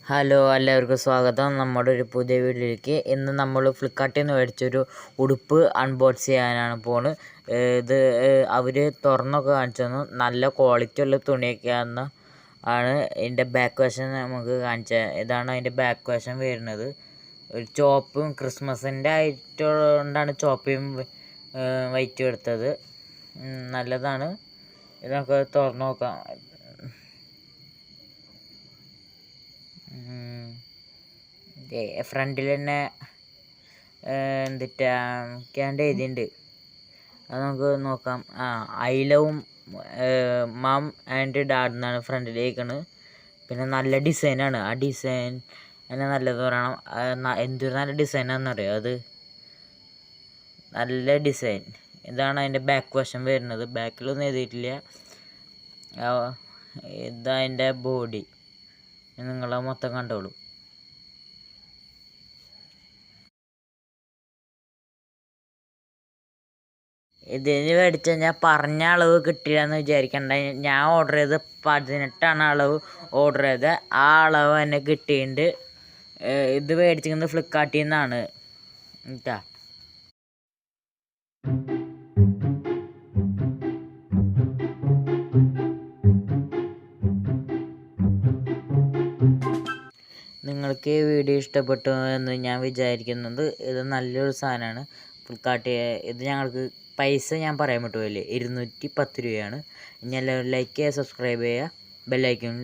Hello, എല്ലാവർക്കും സ്വാഗതം നമ്മുടെ ഒരു പുതിയ വീഡിയോയിലേക്ക്. ഇന്ന് നമ്മൾ ഫ്ലിപ്കാർട്ടിൽ നിന്ന് മേടിച്ചൊരു ഉടുപ്പ് അൺബോക്സ് ചെയ്യാനാണ് പോണ്. ഇത് അവർ തുറന്നൊക്കെ കാണിച്ചു തന്നു. നല്ല ക്വാളിറ്റി ഉള്ള തുണിയൊക്കെയാണ്. ഇതിൻ്റെ ബാക്ക് വശം നമുക്ക് കാണിച്ചാൽ ഇതാണ് അതിൻ്റെ ബാക്ക് വശം വരുന്നത്. ഒരു ചോപ്പും ക്രിസ്മസിൻ്റെ ആയിട്ടുകൊണ്ടാണ് ചോപ്പയും വൈറ്റും എടുത്തത്. നല്ലതാണ്. ഇത് നമുക്ക് തുറന്ന് നോക്കാം. ഫ്രണ്ടിൽ തന്നെ എന്തിട്ടാണ്ട് എഴുതിയിട്ടുണ്ട്. അത് നമുക്ക് നോക്കാം. I love mum and dad എന്നാണ് ഫ്രണ്ടിൽ എഴുതിയിരിക്കുന്നത്. പിന്നെ നല്ല ഡിസൈനാണ്. ആ ഡിസൈൻ തന്നെ നല്ലത് പറയണം. എന്തൊരു നല്ല ഡിസൈനാണെന്നറിയോ അത്. നല്ല ഡിസൈൻ. ഇതാണ് അതിൻ്റെ ബാക്ക് വശം വരുന്നത്. ബാക്കിലൊന്നും എഴുതിയിട്ടില്ല. ഇതതിൻ്റെ ബോഡി. നിങ്ങളെ മൊത്തം കണ്ടോളൂ. ഇതിന് മേടിച്ച് ഞാൻ പറഞ്ഞ അളവ് കിട്ടില്ല എന്ന് വിചാരിക്കണ്ട. ഞാൻ ഓർഡർ ചെയ്ത് 18 അളവ് ഓർഡർ ചെയ്ത് ആ അളവ് തന്നെ കിട്ടിയിട്ടുണ്ട്. ഇത് മേടിച്ചിരിക്കുന്നത് ഫ്ലിപ്കാർട്ടിൽ നിന്നാണ് കേട്ടോ. നിങ്ങൾക്ക് ഈ വീഡിയോ ഇഷ്ടപ്പെട്ടു എന്ന് ഞാൻ വിചാരിക്കുന്നത്. ഇത് നല്ലൊരു സാധനമാണ്. ഫ്ലിപ്കാർട്ട് ഇത് ഞങ്ങൾക്ക് പൈസ ഞാൻ പറയാൻ പറ്റുമല്ലേ, 210 രൂപയാണ്. ഇനി എല്ലാവരും ലൈക്ക് ചെയ്യുക, സബ്സ്ക്രൈബ് ചെയ്യുക, ബെല്ലൈക്കൺ